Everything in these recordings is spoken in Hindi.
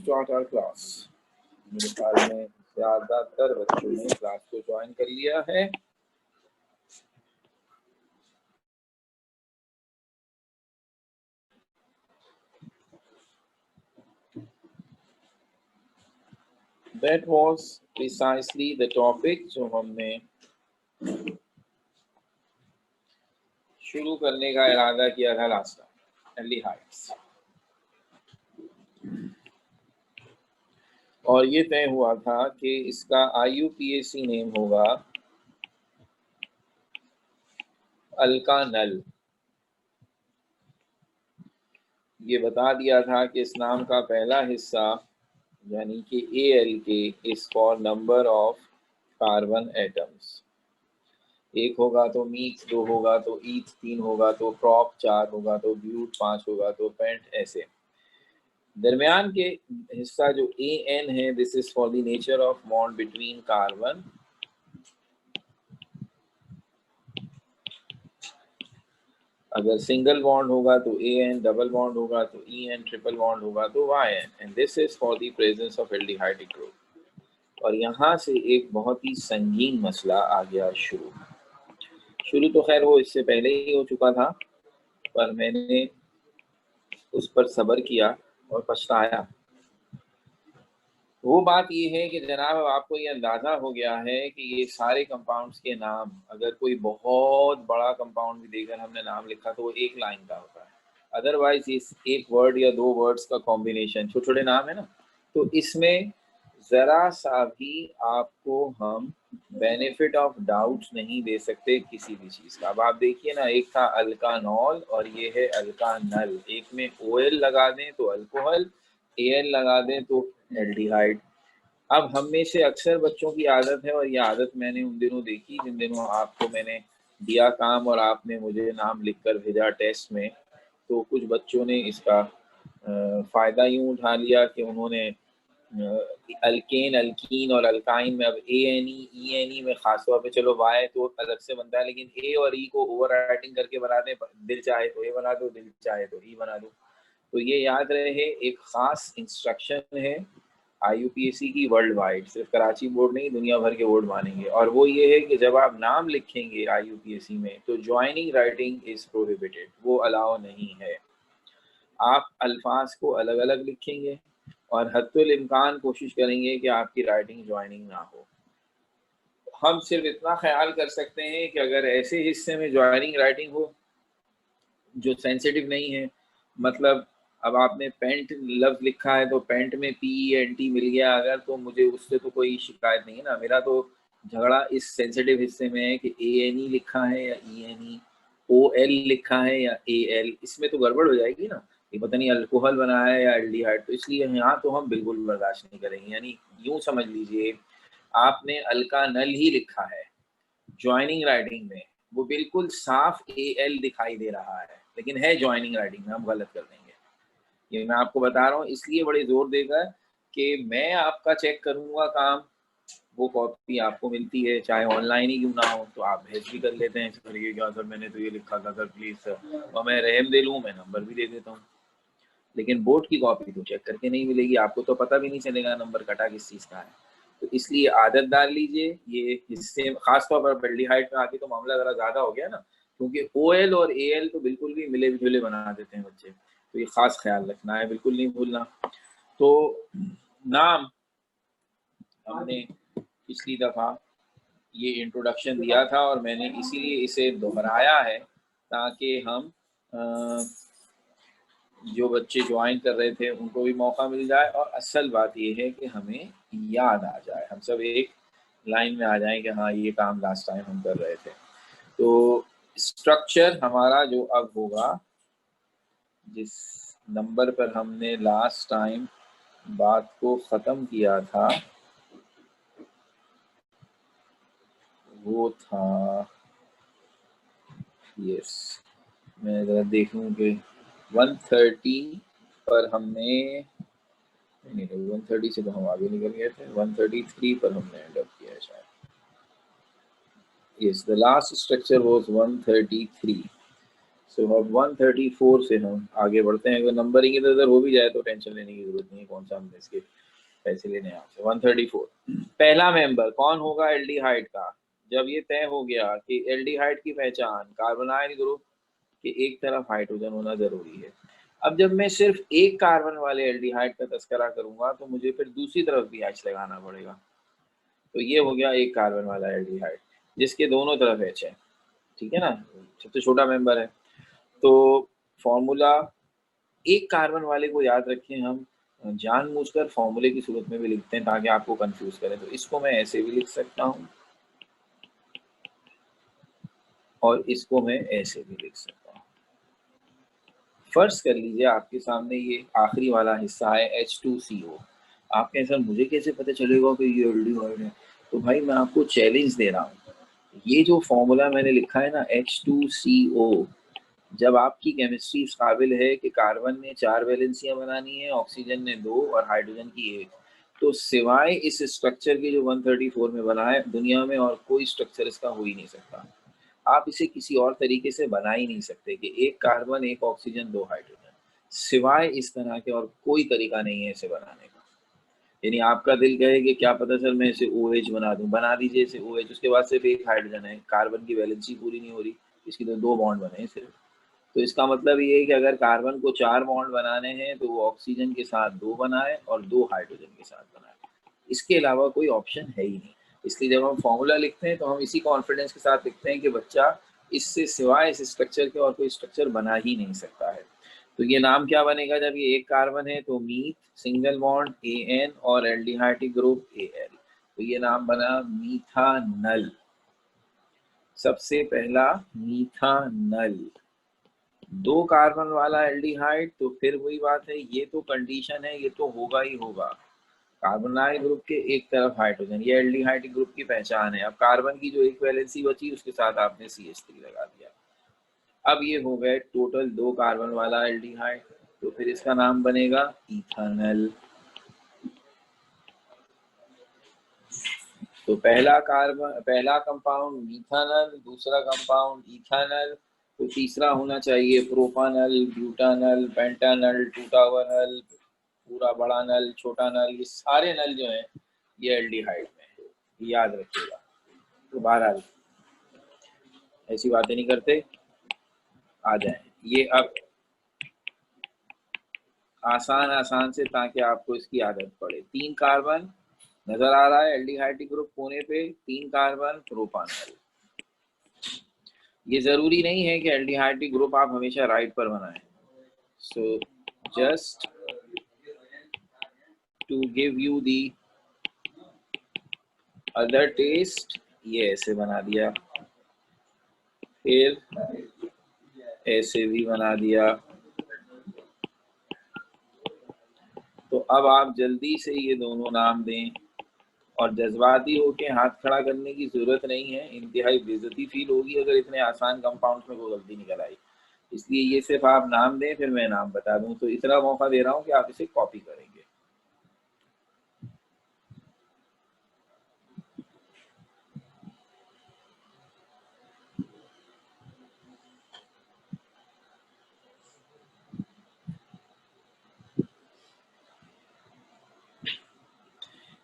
start our class. मेरे ख्याल में ज़्यादातर बच्चों ने क्लास को ज्वाइन कर लिया है. That was precisely the topic जो हमने शुरू करने का इरादा किया था लास्ट टाइम, एल्डिहाइड्स. और ये तय हुआ था कि इसका IUPAC नेम होगा अल्कानल. ये बता दिया था कि इस नाम का पहला हिस्सा यानी कि ALK is for number of carbon atoms. 1 होगा तो मीथ 2 होगा तो ईथ 3 होगा तो प्रॉप 4 होगा तो ब्यूट 5 होगा तो पेंट. ऐसे दरमियान के हिस्सा जो AN है, this is for the nature of bond between carbon. अगर सिंगल बॉन्ड होगा तो AN, डबल बॉन्ड होगा तो EN, ट्रिपल बॉन्ड होगा तो YN. And this is for the presence of aldehydic group. और यहाँ से एक बहुत ही संगीन मसला आ गया शुरू तो खैर वो इससे पहले ही हो चुका था, पर मैंने उस पर सब्र किया और पछताया. वो बात ये है कि जनाब अब आपको ये अंदाज़ा हो गया है कि ये सारे कंपाउंड्स के नाम, अगर कोई बहुत बड़ा कंपाउंड भी देकर हमने नाम लिखा तो वो एक लाइन का होता है. अदरवाइज इस एक वर्ड या 2 वर्ड्स का कॉम्बिनेशन, छोटे छोटे नाम है ना, तो इसमें ज़रा सा भी आपको हम बेनिफिट ऑफ डाउट नहीं दे सकते किसी भी चीज़ का. अब आप देखिए ना, एक था अल्कानॉल और ये है अल्कानल. एक में OL लगा दें तो अल्कोहल, AL लगा दें तो एल्डिहाइड. अब हम में से अक्सर बच्चों की आदत है, और ये आदत मैंने उन दिनों देखी जिन दिनों आपको मैंने दिया काम और आपने मुझे नाम लिखकर भेजा टेस्ट में, तो कुछ बच्चों ने इसका फ़ायदा यूँ उठा लिया कि उन्होंने अल्केन, अल्कीन और अल्काइन में अब ANE, ENE में ख़ास तौर पे, चलो Y तो अलग से बनता है, लेकिन A और E को ओवर राइटिंग करके बना दें. दिल चाहे तो A बना दो, दिल चाहे तो E बना दो. तो ये याद रहे, एक ख़ास इंस्ट्रक्शन है IUPAC की वर्ल्ड वाइड, सिर्फ कराची बोर्ड नहीं, दुनिया भर के बोर्ड मानेंगे. और वो ये है कि जब आप नाम लिखेंगे IUPAC में तो ज्वाइनिंग राइटिंग इज़ प्रोहिबिटेड, वो अलाउ नहीं है. आप अल्फाज को अलग अलग लिखेंगे और हद्दुल इम्कान कोशिश करेंगे कि आपकी राइटिंग ज्वाइनिंग ना हो. हम सिर्फ इतना ख्याल कर सकते हैं कि अगर ऐसे हिस्से में ज्वाइनिंग राइटिंग हो जो सेंसिटिव नहीं है, मतलब अब आपने पेंट लफ्ज़ लिखा है तो पेंट में PENT मिल गया अगर, तो मुझे उससे तो कोई शिकायत नहीं है ना. मेरा तो झगड़ा इस सेंसिटिव हिस्से में है कि ANE लिखा है या ENE, OL लिखा है या AL. इसमें तो गड़बड़ हो जाएगी ना, ये पता नहीं अल्कोहल बनाया है या एल्डिहाइड. तो इसलिए यहाँ तो हम बिल्कुल बर्दाश्त नहीं करेंगे. यानी यूँ समझ लीजिए, आपने अल्कानल ही लिखा है ज्वाइनिंग राइटिंग में, वो बिल्कुल साफ AL दिखाई दे रहा है, लेकिन है ज्वाइनिंग राइटिंग में, हम गलत कर देंगे. ये मैं आपको बता रहा हूँ इसलिए बड़े जोर देकर कि मैं आपका चेक करूँगा काम. वो कॉपी आपको मिलती है, चाहे ऑनलाइन ही क्यों ना हो, तो आप भेज भी कर लेते हैं. सर ये क्या सर, मैंने तो ये लिखा था सर, प्लीज़ सर. और मैं रहम दे लूँ, मैं नंबर भी दे देता हूँ. लेकिन बोर्ड की कॉपी तो चेक करके नहीं मिलेगी, आपको तो पता भी नहीं चलेगा नंबर कटा किस चीज़ का है. तो इसलिए आदत डाल लीजिए. ये इससे खासतौर पर एल्डिहाइड में आके तो मामला ज़रा ज़्यादा हो गया ना, क्योंकि OL और AL तो बिल्कुल भी मिले जुले बना देते हैं बच्चे. तो ये ख़ास ख्याल रखना है, बिल्कुल नहीं भूलना. तो नाम हमने पिछली दफ़ा ये इंट्रोडक्शन दिया था और मैंने इसीलिए इसे दोहराया है ताकि हम जो बच्चे ज्वाइन कर रहे थे उनको भी मौका मिल जाए, और असल बात ये है कि हमें याद आ जाए, हम सब एक लाइन में आ जाएं कि हाँ ये काम लास्ट टाइम हम कर रहे थे. तो स्ट्रक्चर हमारा जो अब होगा, जिस नंबर पर हमने लास्ट टाइम बात को ख़त्म किया था, वो था, यस मैं ज़रा देखूँ कि 130 पर हमने नहीं, 130 से तो हम आगे निकल गए थे. 133 पर हमने एंड अप किया है शायद. Yes, the last structure was 133. सो अब 134 से हम आगे बढ़ते हैं। अगर नंबरिंग इधर उधर हो भी जाए तो टेंशन लेने की जरूरत नहीं है, कौन सा हमने इसके पैसे लेने हैं आपसे। 134 पहला मेंबर कौन होगा एल्डिहाइड का। जब ये तय हो गया कि एल्डिहाइड की पहचान कार्बोनाइल ग्रुप के एक तरफ हाइड्रोजन होना जरूरी है। अब जब मैं सिर्फ एक कार्बन वाले एल्डिहाइड का तस्करा करूंगा तो मुझे फिर दूसरी तरफ भी एच लगाना पड़ेगा। तो ये हो गया एक कार्बन वाला एल्डिहाइड जिसके दोनों तरफ एच है, ठीक है ना, सबसे छोटा मेंबर है। तो फॉर्मूला एक कार्बन वाले को याद रखें, हम जानबूझकर फॉर्मूले की सूरत में भी लिखते हैं ताकि आपको कंफ्यूज करें। तो इसको मैं ऐसे भी लिख सकता हूं और इसको मैं ऐसे भी लिख सकता हूं। फर्ज कर लीजिए आपके सामने ये आखिरी वाला हिस्सा है H2CO। आप कहें सर मुझे कैसे पता चलेगा कि ये एल्डिहाइड है। तो भाई मैं आपको चैलेंज दे रहा हूँ, ये जो फॉर्मूला मैंने लिखा है ना H2CO, जब आपकी केमिस्ट्री इस काबिल है कि कार्बन ने 4 वैलेंसियां बनानी है, ऑक्सीजन ने 2 और हाइड्रोजन की 1, तो सिवाय इस स्ट्रक्चर के जो 134 में बना है दुनिया में और कोई स्ट्रक्चर इसका हो ही नहीं सकता। आप इसे किसी और तरीके से बना ही नहीं सकते कि एक कार्बन एक ऑक्सीजन 2 हाइड्रोजन, सिवाय इस तरह के और कोई तरीका नहीं है इसे बनाने का। यानी आपका दिल कहे कि क्या पता सर मैं इसे OH बना दूं, बना दीजिए इसे OH, उसके बाद सिर्फ एक हाइड्रोजन है, कार्बन की वैलेंसी पूरी नहीं हो रही, इसकी तो 2 बॉन्ड बने हैं सिर्फ। तो इसका मतलब ये है कि अगर कार्बन को 4 बॉन्ड बनाने हैं तो वो ऑक्सीजन के साथ 2 बनाए और 2 हाइड्रोजन के साथ बनाए, इसके अलावा कोई ऑप्शन है ही नहीं। इसलिए जब हम फॉर्मूला लिखते हैं तो हम इसी कॉन्फिडेंस के साथ लिखते हैं कि बच्चा इससे सिवाय इस स्ट्रक्चर के और कोई स्ट्रक्चर बना ही नहीं सकता है। तो ये नाम क्या बनेगा जब ये एक कार्बन है, तो मीथ सिंगल बॉन्ड AN और एल्डिहाइड ग्रुप AL, तो ये नाम बना मीथानल। सबसे पहला मीथानल, 2 कार्बन वाला एल्डिहाइड, तो फिर वही बात है, ये तो कंडीशन है, ये तो होगा ही होगा। कार्बोनाइल ग्रुप के एक तरफ हाइड्रोजन, ये एल्डिहाइड ग्रुप की पहचान है। अब कार्बन की जो एक वैलेंसी बची उसके साथ आपने CH3 लगा दिया। अब ये हो गए टोटल 2 कार्बन वाला एल्डिहाइड, तो फिर इसका नाम बनेगा इथानल। तो पहला कंपाउंड मीथानल, दूसरा कंपाउंड इथानल, तो तीसरा होना चाहिए प्रोपानल, ब्यूटानल, पेंटानल, टूटावानल, पूरा बड़ा नल, छोटा नल, ये सारे नल जो हैं ये एल्डिहाइड में है, याद रखिएगा। तो बहरहाल ऐसी बातें नहीं करते, आ जाए ये अब आसान से ताकि आपको इसकी आदत पड़े। 3 कार्बन नजर आ रहा है एल्डिहाइड ग्रुप कोने पे, 3 कार्बन प्रोपानल। ये जरूरी नहीं है कि एल्डिहाइड ग्रुप आप हमेशा राइट पर बनाएं। So just to give you the other test, ये ऐसे बना दिया, फिर ऐसे भी बना दिया। तो अब आप जल्दी से ये दोनों नाम दें और जज्बाती होके हाथ खड़ा करने की जरूरत नहीं है, इंतहाई बेइज्जती फील होगी अगर इतने आसान कंपाउंड्स में कोई गलती निकल आई। इसलिए ये सिर्फ आप नाम दें फिर मैं नाम बता दूं। तो इतना मौका दे रहा हूं कि आप इसे कॉपी करेंगे।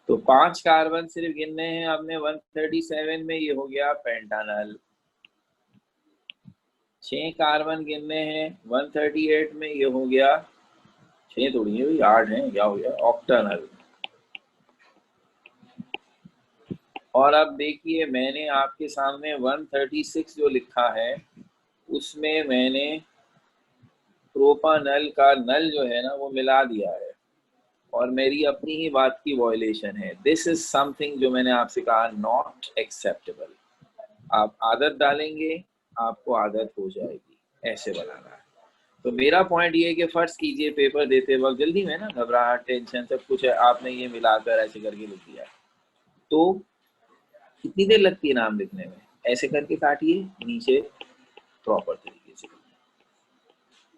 तो 5 कार्बन सिर्फ गिनने हैं आपने 137 में, ये हो गया पेंटानल। 6 कार्बन गिनने हैं 138 में, ये हो गया, 6 थोड़ी है, 8 है, क्या हो गया, ऑक्टानल। और अब देखिए मैंने आपके सामने 136 जो लिखा है उसमें मैंने प्रोपानल का नल जो है ना वो मिला दिया है और मेरी अपनी ही बात की वॉयलेशन है। दिस इज समथिंग जो मैंने आपसे कहा नॉट एक्सेप्टेबल। आप आदत डालेंगे आपको आदत हो जाएगी, ऐसे बनाना है। तो मेरा पॉइंट ये है कि फर्ज कीजिए पेपर देते वक्त जल्दी में ना घबराहट टेंशन सब कुछ है, आपने ये मिलाकर ऐसे करके लिख दिया, तो कितनी देर लगती है नाम लिखने में, ऐसे करके काटिए नीचे प्रॉपर तरीके से,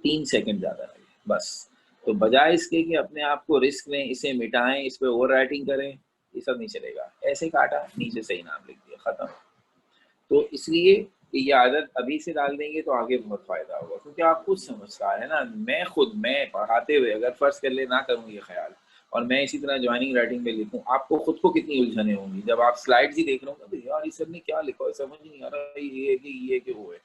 3 सेकंड ज्यादा लगे बस। तो बजाय इसके कि अपने आप को रिस्क लें, इसे मिटाएं, इस पे ओवर राइटिंग करें, ये सब नहीं चलेगा। ऐसे काटा नीचे सही नाम लिख दिया, खत्म। तो इसलिए ये आदत अभी से डाल देंगे तो आगे बहुत फ़ायदा होगा, क्योंकि आप खुद समझदार है ना। मैं पढ़ाते हुए अगर फ़र्ज़ कर ले ना करूँ ये ख़्याल और मैं इसी तरह जॉइनिंग राइटिंग पे लिखूँ, आपको खुद को कितनी उलझनें होंगी। जब आप स्लाइड्स ही देख रहे होंगे तो यार इस सर ने क्या लिखा है, समझ नहीं आ रहा, ये है कि वो है।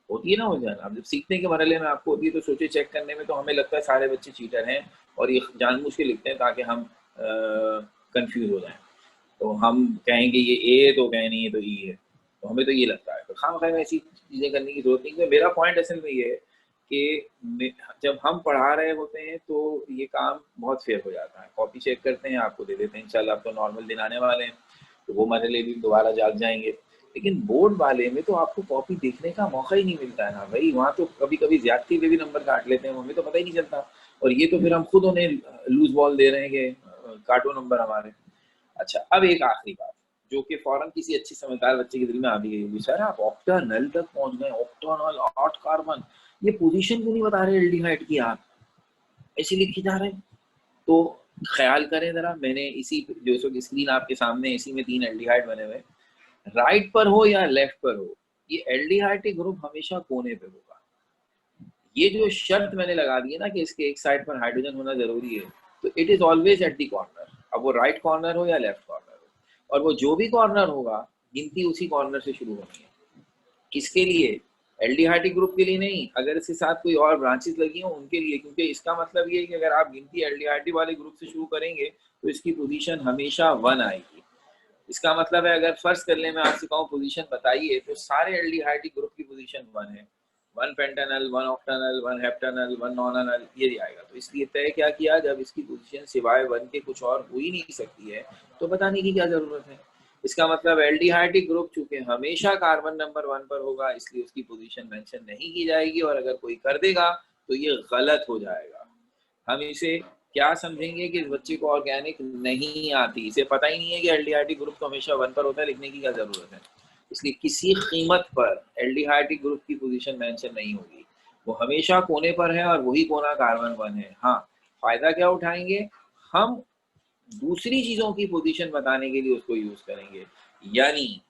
होती है ना उलझन। अब जब सीखने के मरहले में आपको होती है तो सोचिए चेक करने में तो हमें लगता है सारे बच्चे चीटर हैं और ये जानबूझ के लिखते हैं ताकि हम कन्फ्यूज़ हो जाएँ। तो हम कहें कि ये ए है तो कहें नहीं ये तो ई है। तो हमें तो ये लगता है। तो खामख़ा ऐसी चीज़ें करने की ज़रूरत नहीं है। मेरा पॉइंट असल में ये है कि जब हम पढ़ा रहे होते हैं तो ये काम बहुत फेयर हो जाता है। कॉपी चेक करते हैं, आपको दे देते हैं, चल अब तो नॉर्मल दिन आने वाले हैं, तो वो मरहले भी दोबारा जाग जाएँगे। लेकिन बोर्ड वाले में तो आपको कॉपी देखने का मौका ही नहीं मिलता है ना भई, वहाँ तो कभी-कभी ज़्यादती पे भी नंबर काट लेते हैं, हमें तो पता ही नहीं चलता। और ये तो फिर हम खुद उन्हें लूज़ बॉल दे रहे हैं कि काटो नंबर हमारे। अच्छा, अब एक आखिरी बात, जो कि फ़ौरन किसी अच्छे समझदार बच्चे के दिल में आ भी गई होगी, सर आप ऑक्टानल तक पहुँच गए, ऑक्टानल 8 कार्बन, ये पोज़ीशन क्यों नहीं बता रहे एल्डिहाइड की आप? ऐसे लिखे जा रहे हैं। तो ख़्याल करें ज़रा, मैंने इसी जो सो स्क्रीन आपके सामने है, इसी में 3 एल्डिहाइड बने हुए हैं। राइट पर हो या लेफ्ट पर हो, ये एल्डिहाइड के ग्रुप हमेशा कोने पे होगा। ये जो शर्त मैंने लगा दी है ना कि इसके एक साइड पर हाइड्रोजन होना ज़रूरी है, तो it is always at the corner. अब वो राइट कॉर्नर हो या लेफ्ट कॉर्नर हो, और वो जो भी कॉर्नर होगा, गिनती उसी कॉर्नर से शुरू होनी है। किसके लिए? एल्डिहाइडिक ग्रुप के लिए नहीं, अगर इसके साथ कोई और ब्रांचेस लगी हों उनके लिए, क्योंकि इसका मतलब ये है कि अगर आप गिनती एल्डिहाइडिक वाले ग्रुप से शुरू करेंगे, तो इसकी पोज़ीशन हमेशा 1 आएगी। इसका मतलब है अगर फर्ज कर लें मैं आपसे कहूँ पोजीशन बताइए, तो सारे एल्डिहाइड ग्रुप की पोजीशन 1 है। 1 पेंटानल, 1 ऑक्टानल, 1 हेप्टानल, 1 नॉनानल, ये आएगा। तो इसलिए तय क्या किया, जब इसकी पोजीशन सिवाय 1 के कुछ और हो ही नहीं सकती है, तो बताने की क्या ज़रूरत है। इसका मतलब एल्डिहाइड ग्रुप चूँकि हमेशा कार्बन नंबर 1 पर होगा, इसलिए उसकी पोजीशन मेंशन नहीं की जाएगी, और अगर कोई कर देगा, तो ये गलत हो जाएगा। हम इसे क्या समझेंगे कि इस बच्चे को ऑर्गेनिक नहीं आती, इसे पता ही नहीं है कि एल्डिहाइडिक ग्रुप तो हमेशा 1 पर होता है, लिखने की क्या ज़रूरत है। इसलिए किसी कीमत पर एल्डिहाइडिक ग्रुप की पोजीशन मेंशन नहीं होगी, वो हमेशा कोने पर है और वही कोना कार्बन 1 है। हाँ, फ़ायदा क्या उठाएँगे, हम दूसरी चीज़ों की पोजीशन बताने के लिए उसको यूज़ करेंगे, यानी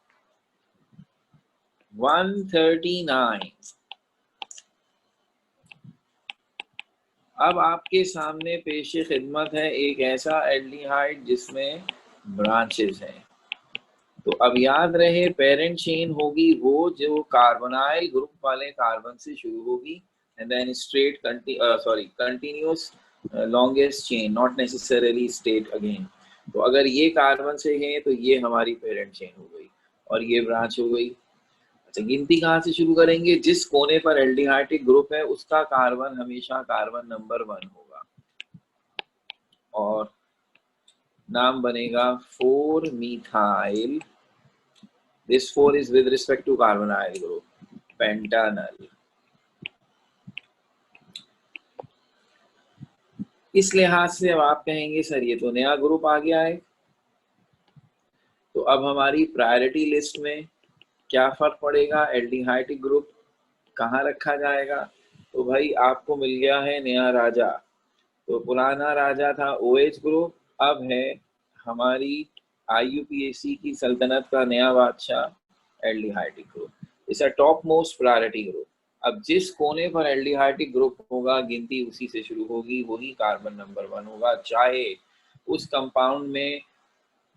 139। अब आपके सामने पेशे खिदमत है एक ऐसा एल्डिहाइड जिसमें ब्रांचेस हैं। तो अब याद रहे पेरेंट चेन होगी वो जो कार्बोनाइल ग्रुप वाले कार्बन से शुरू होगी, and then straight continuous longest chain, not necessarily straight again. तो अगर ये कार्बन से है तो ये हमारी पेरेंट चेन हो गई और ये ब्रांच हो गई। अच्छा, गिनती कहाँ से शुरू करेंगे, जिस कोने पर एल्डिहाइडिक ग्रुप है उसका कार्बन हमेशा कार्बन नंबर 1 होगा, और नाम बनेगा 4 methyl। This 4 is with respect to carbonyl group, pentanal। इस लिहाज से अब आप कहेंगे सर ये तो नया ग्रुप आ गया है, तो अब हमारी प्रायोरिटी लिस्ट में क्या फर्क पड़ेगा, एल्डिहाइडिक ग्रुप कहाँ रखा जाएगा। तो भाई आपको मिल गया है नया राजा। तो पुराना राजा था OH ग्रुप, अब है हमारी IUPAC की सल्तनत का नया बादशाह aldehydic group. It's a top most priority group. अब जिस कोने पर एल्डिहाइडिक ग्रुप होगा, गिनती उसी से शुरू होगी, वही कार्बन नंबर 1 होगा, चाहे उस कंपाउंड में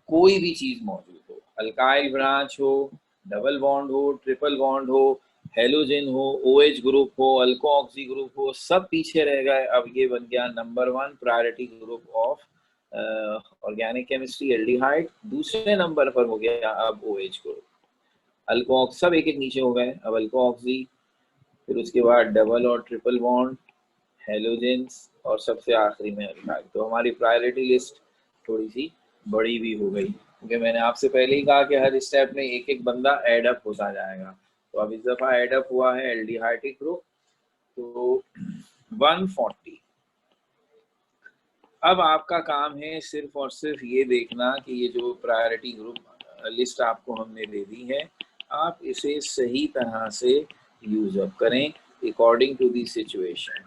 कोई भी चीज मौजूद हो, अल्काइल ब्रांच हो, डबल बॉन्ड हो, ट्रिपल बॉन्ड हो, हेलोजन हो, OH ग्रुप हो, अल्को ऑक्सी ग्रुप हो, सब पीछे रह गए। अब ये बन गया number 1 priority group of organic chemistry aldehyde. दूसरे नंबर पर हो गया अब OH ग्रुप, अल्को सब एक एक नीचे हो गए। अब अल्को ऑक्सी, फिर उसके बाद डबल और ट्रिपल बॉन्ड, हेलोजेंस, और सबसे आखिरी में अल्काइल। तो हमारी प्रायोरिटी लिस्ट थोड़ी सी बड़ी भी हो गई, क्योंकि मैंने आपसे पहले ही कहा कि हर स्टेप में एक एक बंदा ऐड अप होता जाएगा। तो अब इस दफ़ा ऐड अप हुआ है एल्डिहाइडिक ग्रुप, तो 140। अब आपका काम है सिर्फ और सिर्फ ये देखना कि ये जो प्रायोरिटी ग्रुप लिस्ट आपको हमने दे दी है, आप इसे सही तरह से यूज अप करें अकॉर्डिंग टू दी सिचुएशन।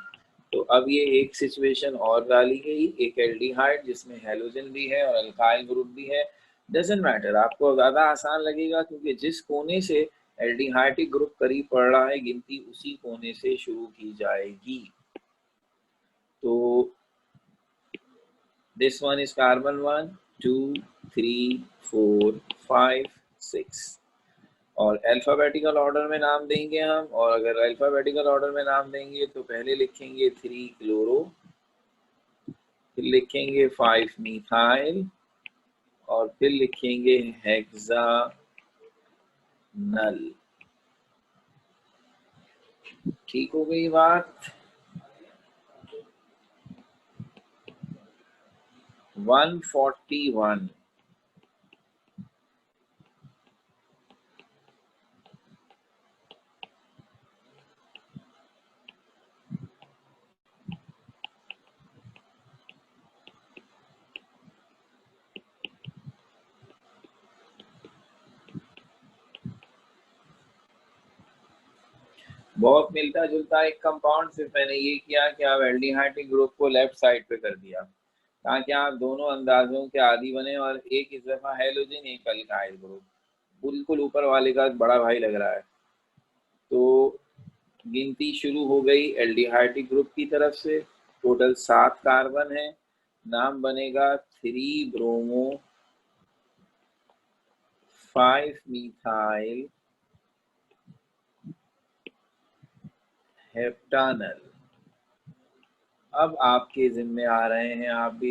तो अब ये एक सिचुएशन और डाली गई, एक एल्डिहाइड जिसमें हेलोजन भी है और अल्काइल ग्रुप भी है। डजंट मैटर, आपको ज़्यादा आसान लगेगा क्योंकि जिस कोने से एल्डिहाइडिक ग्रुप करीब पड़ रहा है, गिनती उसी कोने से शुरू की जाएगी। तो दिस वन इज कार्बन 1 2 3 4 5 6 और अल्फाबेटिकल ऑर्डर में नाम देंगे हम। और अगर अल्फाबेटिकल ऑर्डर में नाम देंगे तो पहले लिखेंगे 3 क्लोरो, फिर लिखेंगे 5 मिथाइल और फिर लिखेंगे हेक्सानल। ठीक हो गई बात। 141 बहुत मिलता जुलता एक कंपाउंड, सिर्फ मैंने ये किया कि आप एल्डिहाइडिक ग्रुप को लेफ्ट साइड पे कर दिया ताकि आप दोनों अंदाजों के आदी बने। और एक इस दफा हैलोजन एक अल्काइल ग्रुप, बिल्कुल ऊपर वाले का बड़ा भाई लग रहा है। तो गिनती शुरू हो गई एल्डिहाइडिक ग्रुप की तरफ से। टोटल 7 कार्बन है। नाम बनेगा 3 ब्रोमो 5 मिथाइल हेप्टानल। अब आपके जिम्मे आ रहे हैं, आप भी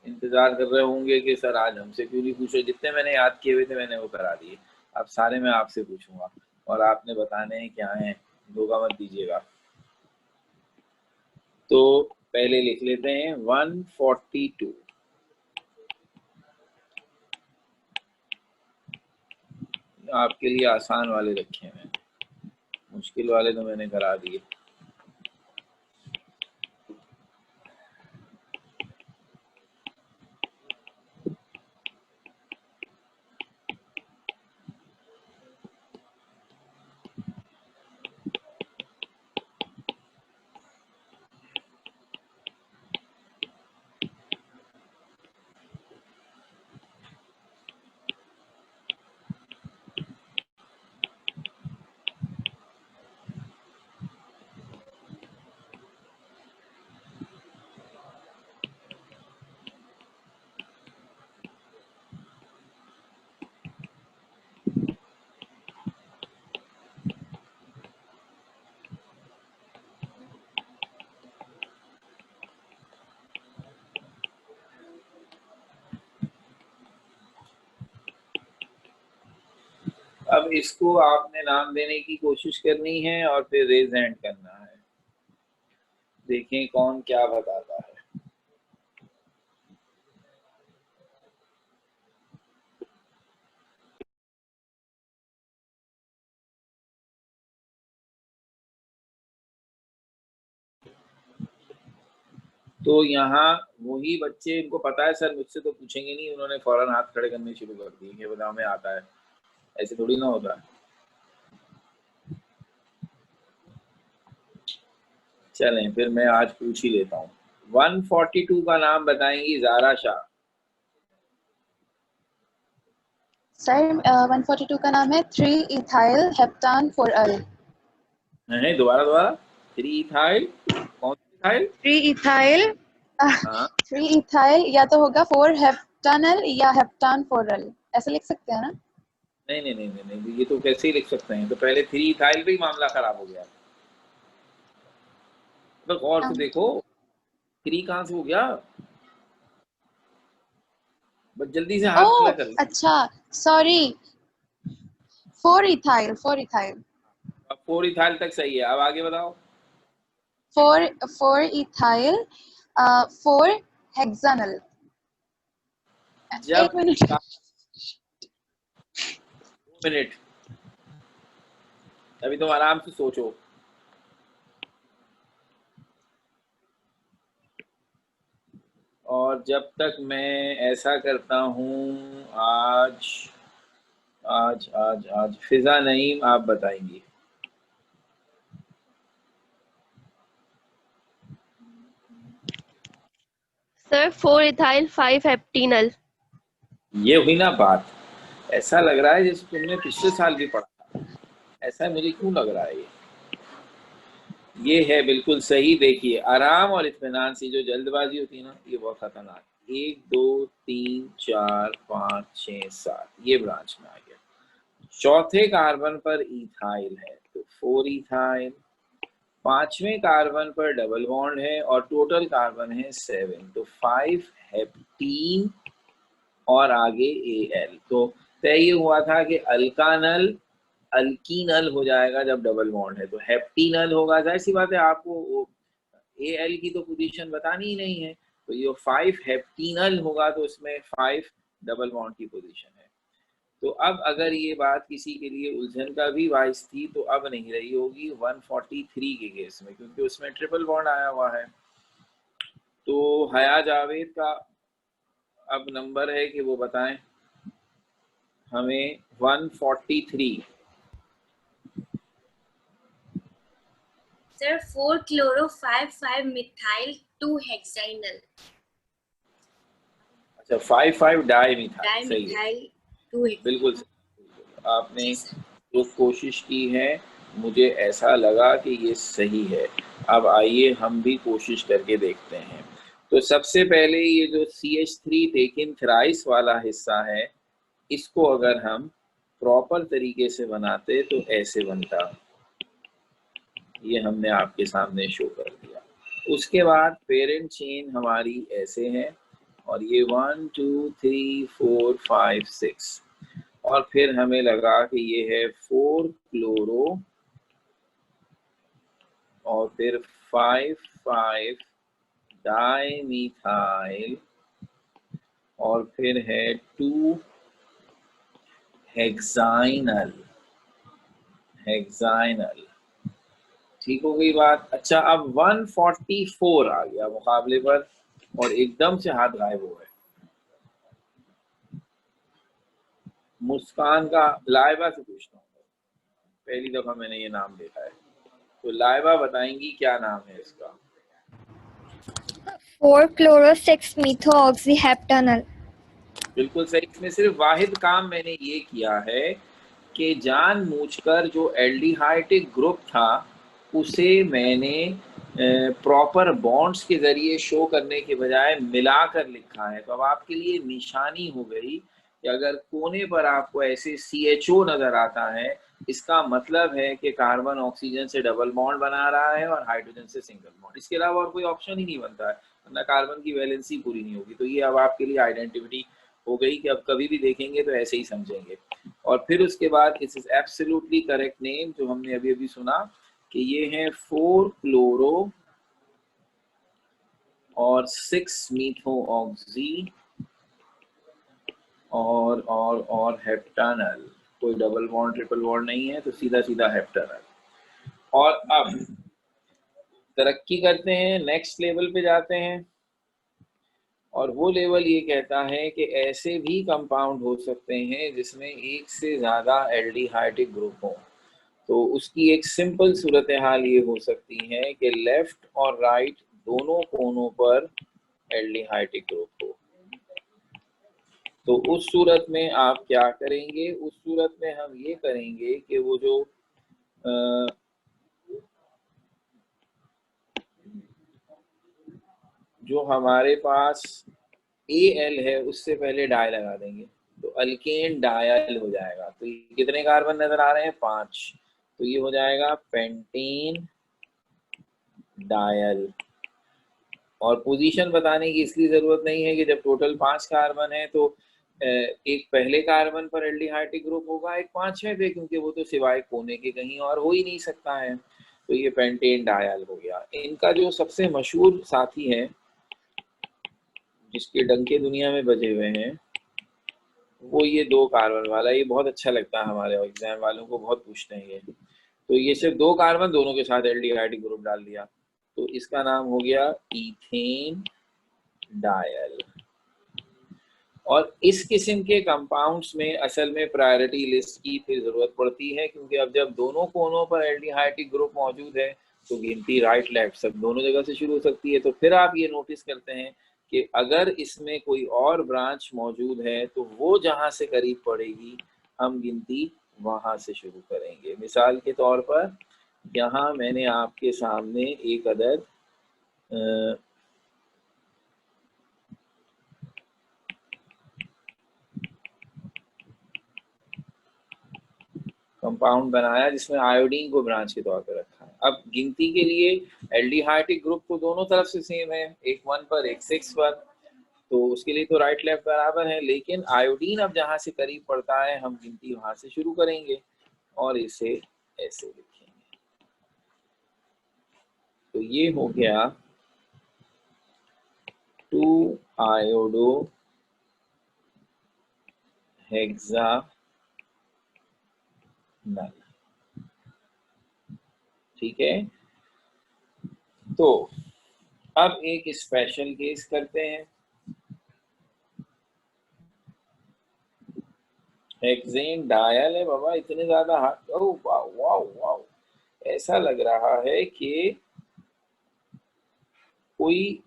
इंतजार कर रहे होंगे कि सर आज हमसे क्यों नहीं पूछे। जितने मैंने याद किए हुए थे मैंने वो करा दिए, अब सारे मैं आपसे पूछूंगा और आपने बताने हैं क्या है, धोखा मत दीजिएगा। तो पहले लिख लेते हैं 142। आपके लिए आसान वाले रखे हैं, मुश्किल वाले तो मैंने करा दिए। अब इसको आपने नाम देने की कोशिश करनी है और फिर रेज हैंड करना है, देखें कौन क्या बताता है। तो यहाँ वही बच्चे, इनको पता है सर मुझसे तो पूछेंगे नहीं, उन्होंने फौरन हाथ खड़े करने शुरू कर दिए कि बताओ हमें आता है। ऐसे थोड़ी ना होता है। चलें फिर मैं आज पूछ ही लेता हूँ। 142 का नाम बताएंगी ज़ारा शाह। सर 142 का नाम है 3 इथाइल हेप्टान 4अल। नहीं, दोबारा दोबारा। 3 इथाइल, कौन सी इथाइल? 3 इथाइल हाँ 3 इथाइल या तो होगा 4 हेप्टानल या हेप्टान 4अल, ऐसे लिख सकते हैं ना? नहीं नहीं नहीं नहीं नहीं, ये तो कैसे ही लिख सकते हैं। तो पहले 3 इथाइल पे ही मामला खराब हो गया। तो गौर से देखो 3 कहाँ से हो गया, बस जल्दी से हाथ खड़ा कर लो। अच्छा सॉरी 4 इथाइल 4 इथाइल। अब 4 इथाइल तक सही है, अब आगे बताओ। 4 इथाइल 4 हेक्सानल। जब एक मिनट 2 मिनट, अभी तुम आराम से सोचो। और जब तक मैं ऐसा करता हूँ, आज आज आज आज फिजा नईम आप बताएंगी। Sir 4 ethyl 5 हेप्टिनल। ये हुई ना बात। ऐसा लग रहा है जैसे तुमने पिछले साल भी पढ़ा था। ऐसा मुझे क्यों लग रहा है? ये है बिल्कुल सही। देखिए आराम और इत्मीनान से जो जल्दबाजी होती है ना, ये बहुत खतरनाक। 1 2 3 4 5 6 7 ये ब्रांच में आ गया। चौथे कार्बन पर इथाइल है तो 4 इथाइल। पांचवें कार्बन पर डबल बॉन्ड है और टोटल कार्बन है 7 तो 5 हेप्टीन और आगे Al। तो तय ये हुआ था कि अल्कानल अल्कीनल हो जाएगा जब डबल बॉन्ड है, तो हेप्टीनल होगा। जाहिर सी बात है आपको वो Al की तो पोजीशन बतानी ही नहीं है, तो ये 5 हेप्टीनल होगा तो इसमें 5 डबल बॉन्ड की पोजीशन है। तो अब अगर ये बात किसी के लिए उलझन का भी बाइस थी तो अब नहीं रही होगी 143 के केस में, क्योंकि उसमें ट्रिपल बॉन्ड आया हुआ है। तो हया जावेद का अब नंबर है कि वो बताएं हमें 143। Sir 4 chloro 5 methyl 2 हेक्साइनल। अच्छा 5 डाई मिथाइल, सही है, डाइमिथाइल 2 बिल्कुल आपने जो कोशिश की है मुझे ऐसा लगा कि ये सही है। अब आइए हम भी कोशिश करके देखते हैं। तो सबसे पहले ये जो CH3 टेकिन थ्राइस वाला हिस्सा है, इसको अगर हम प्रॉपर तरीके से बनाते तो ऐसे बनता। ये हमने आपके सामने शो कर दिया। उसके बाद पेरेंट चेन हमारी ऐसे है और ये 1 2 3 4 5 6 और फिर हमें लगा कि ये है 4 क्लोरो और फिर 5 डाइमिथाइल और फिर है 2 हेक्साइनल। ठीक हो गई बात। अच्छा अब 144 आ गया मुकाबले पर और एकदम से हाथ गायब हो गए। मुस्कान का लाइबा से पूछता हूँ, पहली दफा मैंने ये नाम देखा है, तो लाइबा बताएंगी क्या नाम है इसका? 4 क्लोरो 6 methoxyheptanol। बिल्कुल सही। इसमें सिर्फ वाहिद काम मैंने ये किया है कि जानबूझकर जो एल्डिहाइडिक ग्रुप था उसे मैंने प्रॉपर बॉन्ड्स के जरिए शो करने के बजाय मिलाकर लिखा है। तो अब आपके लिए निशानी हो गई कि अगर कोने पर आपको ऐसे CHO नजर आता है, इसका मतलब है कि कार्बन ऑक्सीजन से डबल बॉन्ड बना रहा है और हाइड्रोजन से सिंगल बॉन्ड। इसके अलावा और कोई ऑप्शन ही नहीं बनता है, वरना कार्बन की वैलेंसी पूरी नहीं होगी। तो ये अब आपके लिए आइडेंटिटी हो गई कि अब कभी भी देखेंगे तो ऐसे ही समझेंगे। और फिर उसके बाद it is absolutely correct name जो हमने अभी अभी सुना कि ये है 4 क्लोरो और 6 मीथोऑक्सी और हेप्टानल। कोई डबल बॉन्ड ट्रिपल बॉन्ड नहीं है, तो सीधा सीधा हेप्टानल। और अब तरक्की करते हैं, नेक्स्ट लेवल पे जाते हैं और वो लेवल ये कहता है कि ऐसे भी कंपाउंड हो सकते हैं जिसमें एक से ज़्यादा एल्डिहाइडिक ग्रुप हो। तो उसकी एक सिंपल सूरत हाल ये हो सकती है कि लेफ्ट और राइट दोनों कोनों पर एल्डिहाइडिक ग्रुप हो। तो उस सूरत में आप क्या करेंगे? उस सूरत में हम ये करेंगे कि वो जो हमारे पास Al है उससे पहले डाई लगा देंगे, तो अल्केन डायल हो जाएगा। तो कितने कार्बन नजर आ रहे हैं? 5। तो ये हो जाएगा पेंटेन डायल। और पोजीशन बताने की इसलिए जरूरत नहीं है कि जब टोटल 5 कार्बन है तो एक पहले कार्बन पर एल्डिहाइडिक ग्रुप होगा, एक 5वें पे, क्योंकि वो तो सिवाय कोने के कहीं और हो ही नहीं सकता है। तो ये पेंटेन डायल हो गया। इनका जो सबसे मशहूर साथी है जिसके डंके दुनिया में बजे हुए हैं वो ये 2 कार्बन वाला। ये बहुत अच्छा लगता है, हमारे एग्जाम वालों को बहुत पूछते हैं ये। तो ये सिर्फ 2 कार्बन दोनों के साथ एल्डिहाइडिक ग्रुप डाल दिया, तो इसका नाम हो गया इथेन डायल। और इस किस्म के कंपाउंड्स में असल में प्रायोरिटी लिस्ट की फिर जरूरत पड़ती है, क्योंकि अब जब दोनों कोनों पर एल्डिहाइडिक ग्रुप मौजूद है तो गिनती राइट लेफ्ट सब दोनों जगह से शुरू हो सकती है। तो फिर आप ये नोटिस करते हैं कि अगर इसमें कोई और ब्रांच मौजूद है तो वो जहां से करीब पड़ेगी हम गिनती वहां से शुरू करेंगे। मिसाल के तौर पर यहाँ मैंने आपके सामने एक अदद कंपाउंड बनाया जिसमें आयोडीन को ब्रांच के तौर पर रखा है। अब गिनती के लिए एल्डिहाइडिक ग्रुप तो दोनों तरफ से सेम है, एक 1 पर एक 6 पर, तो उसके लिए तो राइट लेफ्ट बराबर है। लेकिन आयोडीन अब जहां से करीब पड़ता है हम गिनती वहां से शुरू करेंगे और इसे ऐसे लिखेंगे। तो ये हो गया 2 आयोडो हेक्सानल। ठीक है, तो अब एक स्पेशल केस करते हैं। हेक्सेन डायल है बाबा, इतने ज्यादा हाथ, ओह वाह वाह वाह, ऐसा लग रहा है कि कोई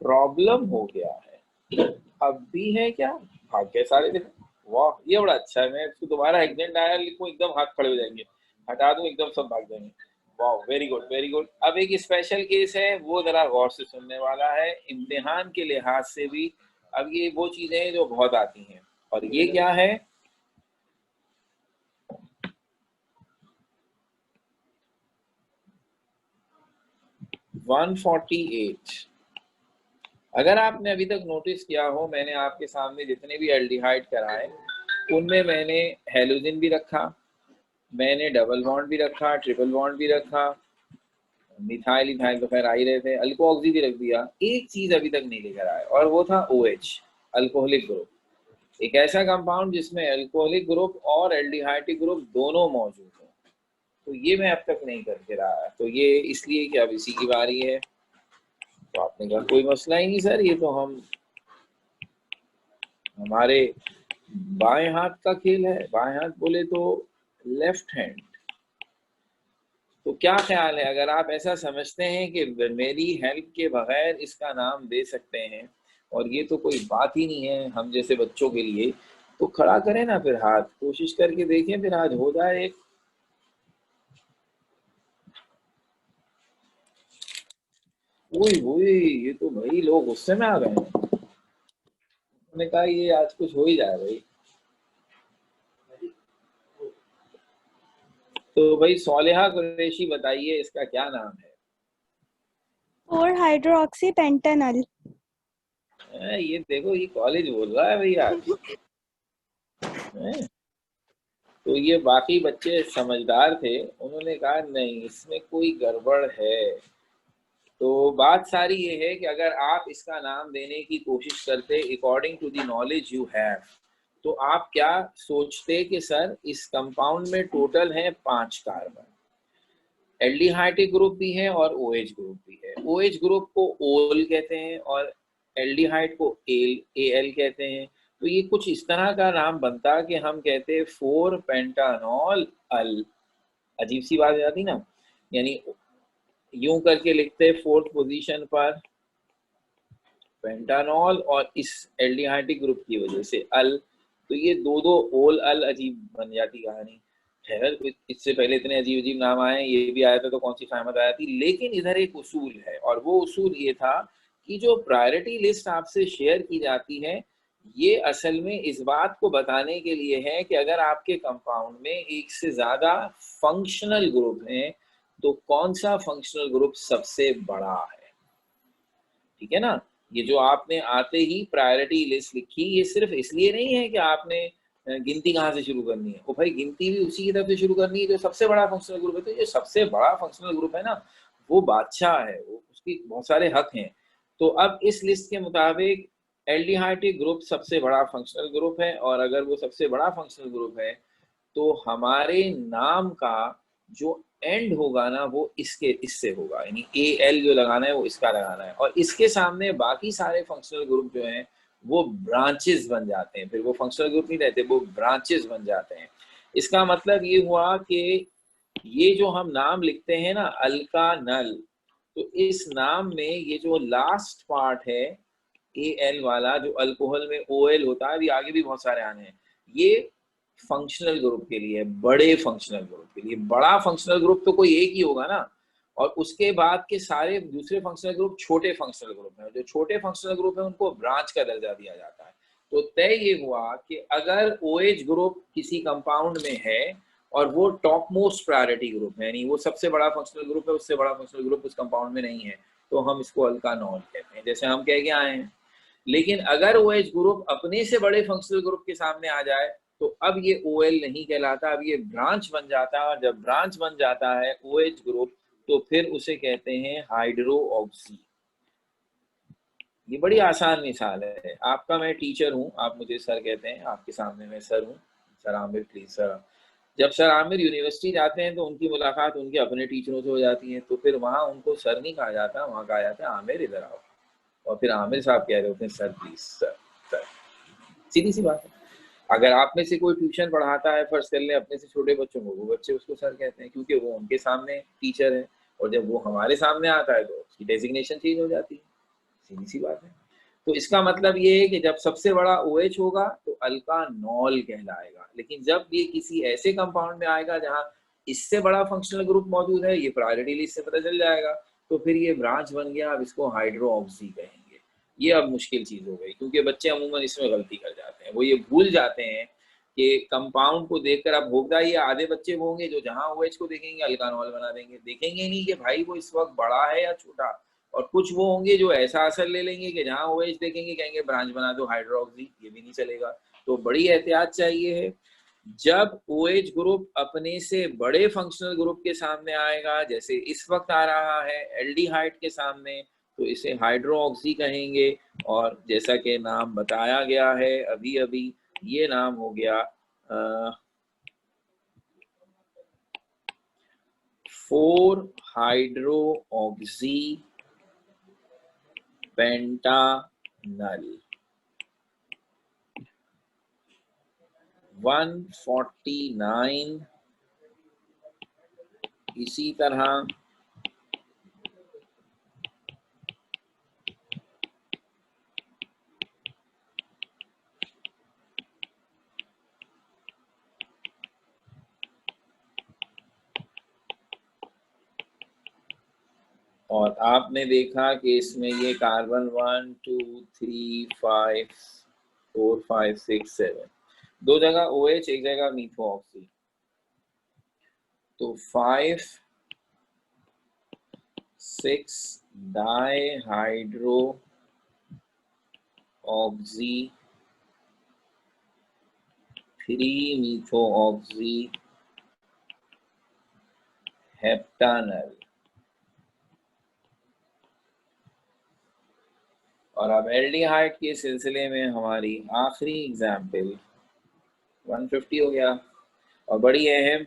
प्रॉब्लम हो गया है। अब भी है क्या? भाग्य सारे दिन, वाह ये बड़ा अच्छा है। मैं इसको दोबारा हेक्सेन डायल लिखूं एकदम हाथ खड़े हो जाएंगे, हटा दूं एकदम सब भाग जाएंगे। वाह वेरी गुड वेरी गुड। अब एक स्पेशल केस है, वो जरा गौर से सुनने वाला है इम्तिहान के लिहाज से भी। अब ये वो चीजें हैं जो बहुत आती हैं, और ये क्या है? वन 148। अगर आपने अभी तक नोटिस किया हो, मैंने आपके सामने जितने भी एल्डिहाइड कराए उनमें मैंने हेलोजन भी रखा, मैंने डबल बॉन्ड भी रखा, ट्रिपल बॉन्ड भी रखा, मिथाइल इथाइल तो खैर आ ही रहे थे, अल्कोऑक्सी भी रख दिया। एक चीज अभी तक नहीं लेकर आए और वो था OH, अल्कोहलिक ग्रुप। एक ऐसा कंपाउंड जिसमें अल्कोहलिक ग्रुप और एल्डिहाइडिक ग्रुप दोनों मौजूद हो, तो ये मैं अब तक नहीं करके रहा। तो ये इसलिए कि अब इसी की बारी है। तो आपने कहा कोई मसला ही नहीं सर, ये तो हमारे बाएं हाथ का खेल है। बाएं हाथ बोले तो लेफ्ट हैंड। तो क्या ख्याल है, अगर आप ऐसा समझते हैं कि मेरी हेल्प के बगैर इसका नाम दे सकते हैं और ये तो कोई बात ही नहीं है हम जैसे बच्चों के लिए, तो खड़ा करें ना फिर हाथ, कोशिश करके देखें, फिर आज हो जाए एक। ये तो भाई लोग गुस्से में आ गए हैं। उन्होंने कहा ये आज कुछ हो ही जाए भाई। तो भाई सोलेहा कुरैशी बताइए इसका क्या नाम है? 4 हाइड्रोक्सी पेंटानल। ये देखो ये कॉलेज बोल रहा है भैया। तो ये बाकी बच्चे समझदार थे, उन्होंने कहा नहीं इसमें कोई गड़बड़ है। तो बात सारी ये है कि अगर आप इसका नाम देने की कोशिश करते according to the knowledge you have, तो आप क्या सोचते कि सर इस कंपाउंड में टोटल है 5 कार्बन, एल्डिहाइडिक ग्रुप भी है और OH ग्रुप भी है। OH ग्रुप को ओल कहते हैं और एल्डिहाइड को AL कहते हैं। तो ये कुछ इस तरह का नाम बनता कि हम कहते 4 पेंटानॉल अल। अजीब सी बात हो जाती ना, यानी यूं करके लिखते 4th पोजीशन पर पेंटानॉल और इस एल्डिहाइडिक ग्रुप की वजह से अल, तो ये दो ओल अल, अजीब बन जाती कहानी। खैर इससे पहले इतने अजीब अजीब नाम आए, ये भी आया था तो कौन सी फहमत आया थी। लेकिन इधर एक उसूल है और वो उसूल ये था कि जो प्रायोरिटी लिस्ट आपसे शेयर की जाती है ये असल में इस बात को बताने के लिए है कि अगर आपके कंपाउंड में एक से ज्यादा फंक्शनल ग्रुप हैं तो कौन सा फंक्शनल ग्रुप सबसे बड़ा है। ठीक है ना, ये जो आपने आते ही प्रायोरिटी लिस्ट लिखी ये सिर्फ इसलिए नहीं है कि आपने गिनती कहाँ से शुरू करनी है, वो भाई गिनती भी उसी की तरफ से शुरू करनी है जो सबसे बड़ा फंक्शनल ग्रुप है। तो ये सबसे बड़ा फंक्शनल ग्रुप है ना, वो बादशाह है, वो उसकी बहुत सारे हक हैं। तो अब इस लिस्ट के मुताबिक एल्डिहाइडिक ग्रुप सबसे बड़ा फंक्शनल ग्रुप है, और अगर वो सबसे बड़ा फंक्शनल ग्रुप है तो हमारे नाम का जो एंड होगा ना वो इससे होगा, यानी AL जो लगाना है वो इसका लगाना है, और इसके सामने बाकी सारे फंक्शनल ग्रुप जो हैं वो ब्रांचेस बन जाते हैं। फिर वो फंक्शनल ग्रुप नहीं रहते, वो ब्रांचेस बन जाते हैं। इसका मतलब ये हुआ कि ये जो हम नाम लिखते हैं ना अल्का नल, तो इस नाम में ये जो लास्ट पार्ट है AL वाला, जो अल्कोहल में OL होता है, अभी आगे भी बहुत सारे आने हैं, ये फंक्शनल ग्रुप के लिए, बड़े फंक्शनल ग्रुप के लिए। बड़ा फंक्शनल ग्रुप तो कोई एक ही होगा ना, और उसके बाद के सारे दूसरे फंक्शनल ग्रुप छोटे फंक्शनल ग्रुप हैं। जो छोटे फंक्शनल ग्रुप हैं उनको ब्रांच का दर्जा दिया जाता है। तो तय ये हुआ कि अगर OH ग्रुप किसी कंपाउंड में है और वो टॉप मोस्ट प्रायोरिटी ग्रुप है, यानी वो सबसे बड़ा फंक्शनल ग्रुप है, उससे बड़ा फंक्शनल ग्रुप उस कंपाउंड में नहीं है, तो हम इसको अल्कानॉल कहते हैं, जैसे हम कह के आए हैं। लेकिन अगर OH ग्रुप अपने से बड़े फंक्शनल ग्रुप के सामने आ जाए तो अब ये OL नहीं कहलाता, अब ये ब्रांच बन जाता है। और जब ब्रांच बन जाता है OH ग्रुप तो फिर उसे कहते हैं हाइड्रो ऑक्सी। ये बड़ी आसान मिसाल है। आपका मैं टीचर हूँ, आप मुझे सर कहते हैं, आपके सामने मैं सर हूँ, सर आमिर प्लीज सर। जब सर आमिर यूनिवर्सिटी जाते हैं तो उनकी मुलाकात उनके अपने टीचरों से हो जाती है, तो फिर वहाँ उनको सर नहीं कहा जाता, वहाँ कहा जाता है आमिर इधर आओ, और फिर आमिर साहब कह रहे होते हैं सर प्लीज सर सर। सीधी सी बात है। अगर आप में से कोई ट्यूशन पढ़ाता है, फर्ज कर लें अपने से छोटे बच्चों को, वो बच्चे उसको सर कहते हैं क्योंकि वो उनके सामने टीचर है, और जब वो हमारे सामने आता है तो उसकी डेजिग्नेशन चेंज हो जाती है। सीधी सी बात है। तो इसका मतलब ये है कि जब सबसे बड़ा OH होगा तो अल्कानॉल कहलाएगा, लेकिन जब ये किसी ऐसे कंपाउंड में आएगा जहां इससे बड़ा फंक्शनल ग्रुप मौजूद है, ये प्रायोरिटी लिस्ट से पता चल जाएगा, तो फिर ये ब्रांच बन गया, अब इसको हाइड्रो ऑक्सी कहेंगे। ये अब मुश्किल चीज हो गई, क्योंकि बच्चे अमूमन इसमें गलती कर जाते हैं। वो ये भूल जाते हैं कि कंपाउंड को देखकर, अब होगा ये आधे बच्चे वो होंगे जो जहां OH को देखेंगे अल्कानॉल बना देंगे, देखेंगे नहीं कि भाई वो इस वक्त बड़ा है या छोटा। और कुछ वो होंगे जो ऐसा असर ले लेंगे कि जहां OH देखेंगे कहेंगे ब्रांच बना दो हाइड्रोक्सी, ये भी नहीं चलेगा। तो बड़ी एहतियात चाहिए है। जब OH ग्रुप अपने से बड़े फंक्शनल ग्रुप के सामने आएगा, जैसे इस वक्त आ रहा है एल्डिहाइड के सामने, तो इसे हाइड्रोक्सी कहेंगे। और जैसा कि नाम बताया गया है अभी अभी, ये नाम हो गया 4-हाइड्रोक्सी पेंटानल। 149 इसी तरह और आपने देखा कि इसमें ये कार्बन 1 2 3 5 4 5 6 7 दो जगह OH एक जगह मीथोऑक्सी, तो 5 6 डाइहाइड्रोक्सी 3 मीथोऑक्सी हेप्टानल। और अब एल्डिहाइड के सिलसिले में हमारी आखिरी एग्जाम्पल 150 हो गया, और बड़ी अहम,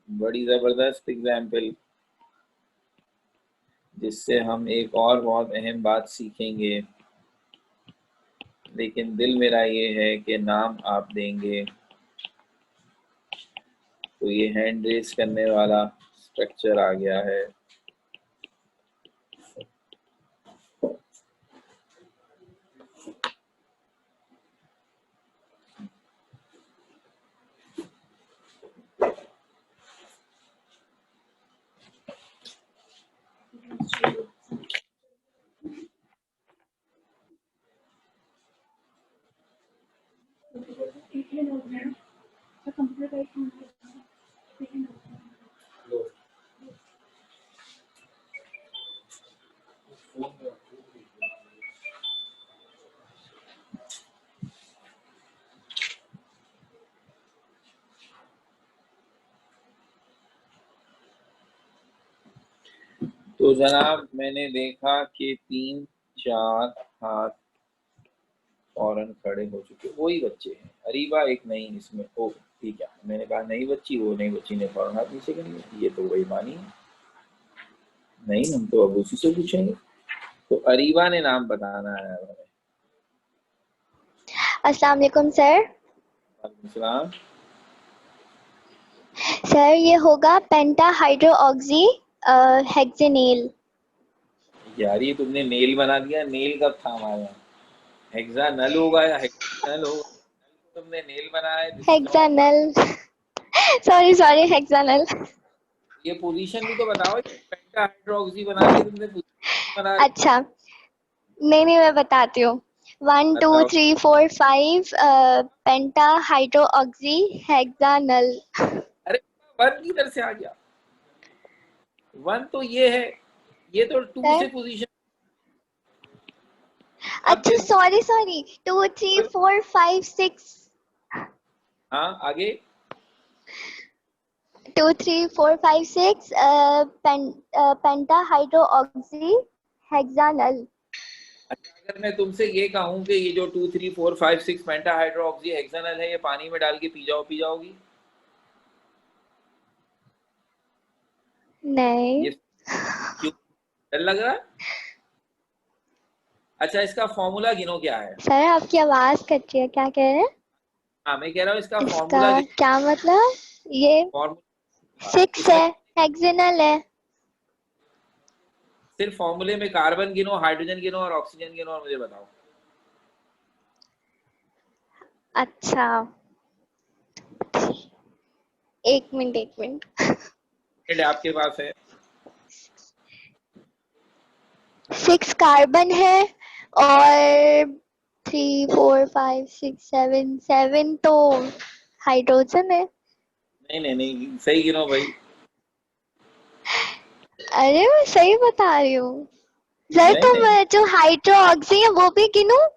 बड़ी ज़बरदस्त एग्जाम्पल, जिससे हम एक और बहुत अहम बात सीखेंगे। लेकिन दिल मेरा ये है कि नाम आप देंगे, तो ये हैंड रेस करने वाला स्ट्रक्चर आ गया है। तो जनाब मैंने देखा कि 3-4 हाथ फौरन खड़े हो चुके, वही बच्चे हैं। अरीबा एक नई इसमें, ओ ठीक है, मैंने कहा नई बच्ची, वो नई बच्ची ने फौरन हाथ नीचे कर लिया, ये तो वही मानी है। नहीं, हम तो अब उसी से पूछेंगे। तो अरीबा ने नाम बताना है हमें। अस्सलाम वालेकुम सर। वालेकुम सलाम। सर ये होगा पेंटा हाइड्रोक्सी हेक्सेनेल। यार ये तुमने नेल बना दिया, नेल कब था हमारे यहाँ? हेक्सानल होगा या हेक्सानल होगा? तुमने नेल बनाया है। हेक्सानल। सॉरी हेक्सानल। ये पोजीशन भी तो बताओ, पेंटा हाइड्रोक्सी बना के तुमने पोजीशन बना ली। अच्छा नहीं मैं बताती हूँ। 1 2 बताओ। 3 4 5 पेंटा हाइड्रो ऑक्सी हेक्सानल। अरे वन किधर से आ गया? वन तो ये है, ये तो टू से पोजीशन। अच्छा सॉरी 2 3 4 5 6। हाँ आगे। 2 3 4 5 6 पेंटा हाइड्रो ऑक्सी हेक्सानल। अगर मैं तुमसे ये कहूँ कि ये जो 2 3 4 5 6 पेंटा हाइड्रोक्सी हेक्सानल है, ये पानी में डाल के पी जाओगी? नहीं। ये क्यों डर लग रहा है? अच्छा इसका फॉर्मूला गिनो क्या है? सर आपकी आवाज कट रही है, क्या कह रहे हैं? हाँ मैं कह रहा हूँ इसका इसका फॉर्मूला क्या मतलब? ये फॉर्मूला 6 इसका है, हेक्सानल है। सिर्फ फॉर्मूले में कार्बन गिनो, हाइड्रोजन गिनो और ऑक्सीजन गिनो और मुझे बताओ। अच्छा एक मिनट। आपके पास है 6 कार्बन है और 3 4 5 6 7 तो हाइड्रोजन है। नहीं सही गिनो भाई। अरे मैं सही बता रही हूँ सर। नहीं तो नहीं मैं जो हाइड्रो ऑक्सी है वो भी गिनूं?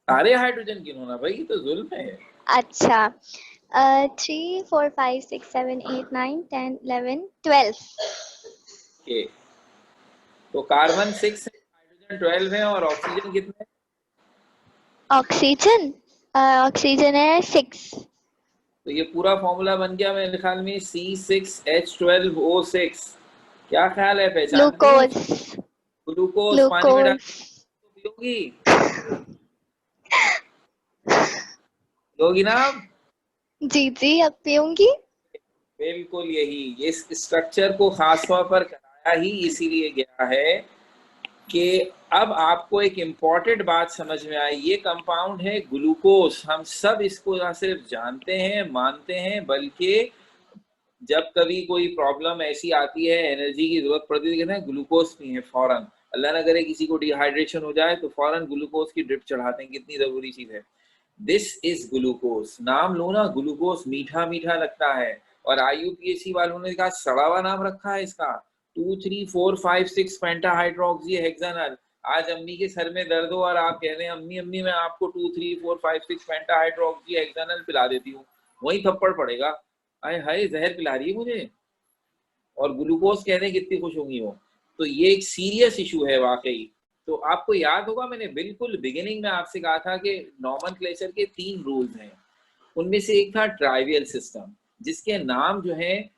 सारे हाइड्रोजन गिनो ना भाई, ये तो जुल्म है। अच्छा 3 4 5 6 7 8 9 10 11 12। के तो कार्बन 6 है, हाइड्रोजन 12 है और ऑक्सीजन कितने? ऑक्सीजन है 6। तो ये पूरा फॉर्मूला बन गया मेरे ख्याल में C6H12O6। क्या ख्याल है, पहचानती हो? ग्लूकोज। ग्लूकोज पानी में डाल तो पियोगी? पियोगी ना आप? जी अब पीऊंगी। बिल्कुल यही, इस स्ट्रक्चर को खास तौर पर कराया ही इसीलिए गया है कि अब आपको एक इम्पॉर्टेंट बात समझ में आई। ये कंपाउंड है ग्लूकोज। हम सब इसको ना सिर्फ जानते हैं मानते हैं, बल्कि जब कभी कोई प्रॉब्लम ऐसी आती है, एनर्जी की जरूरत पड़ती है, तो कहते हैं ग्लूकोज पिए फौरन। अल्लाह ना करे किसी को डिहाइड्रेशन हो जाए तो फौरन ग्लूकोज की ड्रिप चढ़ाते हैं, कितनी जरूरी चीज है। This is glucose. नाम लो ना, ग्लूकोज मीठा मीठा लगता है। और IUPAC वालों ने कहा सड़ा हुआ नाम रखा है इसका, 2 3 4 5 6 पेंटा हाइड्रोक्सी हेक्सानल। आज अम्मी के सर में दर्द हो और आप कह रहे हैं अम्मी मैं आपको 2 3 4 5 6 पेंटा हाइड्रोक्सी हेक्सानल पिला देती हूँ, वही थप्पड़ पड़ेगा, अरे हाय जहर पिला रही है मुझे। और ग्लूकोज कह रहे हैं कितनी खुश होंगी वो। तो ये एक सीरियस इशू है वाकई। तो आपको याद होगा मैंने बिल्कुल बिगिनिंग में आपसे कहा था कि नॉमेनक्लेचर के 3 रूल्स हैं। उनमें से एक था ट्राइवियल सिस्टम, जिसके नाम जो है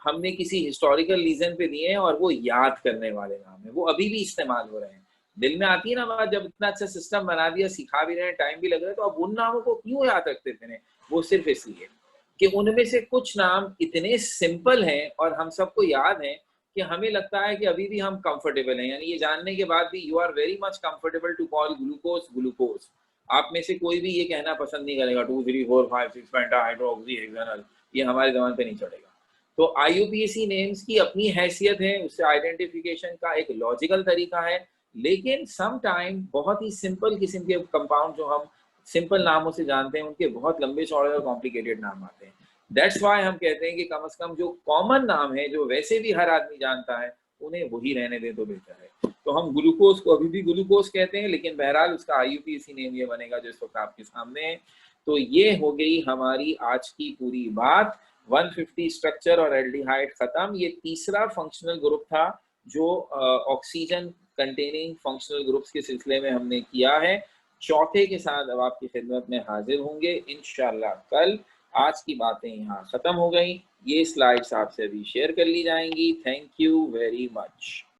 हमने किसी हिस्टोरिकल रीजन पे दिए हैं और वो याद करने वाले नाम है, वो अभी भी इस्तेमाल हो रहे हैं। दिल में आती है ना बात, जब इतना अच्छा सिस्टम बना दिया, सिखा भी रहे हैं, टाइम भी लग रहा है, तो अब उन नामों को क्यों याद रखते थे? वो सिर्फ इसलिए कि उनमें से कुछ नाम इतने सिंपल हैं और हम सबको याद हैं कि हमें लगता है कि अभी भी हम कंफर्टेबल हैं, यानी ये जानने के बाद भी you are very much comfortable to call glucose glucose. आप में से कोई भी ये कहना पसंद नहीं करेगा 2 3 4 5 6 पेंटा हाइड्रोक्सी हेक्सानल, ये हमारे जबान पे नहीं चढ़ेगा। तो IUPAC नेम्स की अपनी हैसियत है, उससे आइडेंटिफिकेशन का एक लॉजिकल तरीका है, लेकिन सम टाइम बहुत ही सिंपल किस्म के कंपाउंड जो हम सिंपल नामों से जानते हैं, उनके बहुत लंबे चौड़े और कॉम्प्लिकेटेड नाम आते हैं। दैट्स वाई हम कहते हैं कि कम से कम जो कॉमन नाम है, जो वैसे भी हर आदमी जानता है, उन्हें वही रहने दें तो बेहतर है। तो हम ग्लूकोज को अभी भी ग्लूकोज कहते हैं, लेकिन बहरहाल उसका IUPAC नेम ये बनेगा जो इस वक्त आपके सामने है। तो ये हो गई हमारी आज की पूरी बात। 150 स्ट्रक्चर और एल्डिहाइड खत्म। ये तीसरा फंक्शनल ग्रुप था जो ऑक्सीजन कंटेनिंग फंक्शनल ग्रुप्स के सिलसिले में हमने किया है। चौथे के साथ अब आपकी खिदमत में हाजिर होंगे इंशाल्लाह कल। आज की बातें यहाँ खत्म हो गई। ये स्लाइड्स आपसे अभी शेयर कर ली जाएंगी। Thank you very much.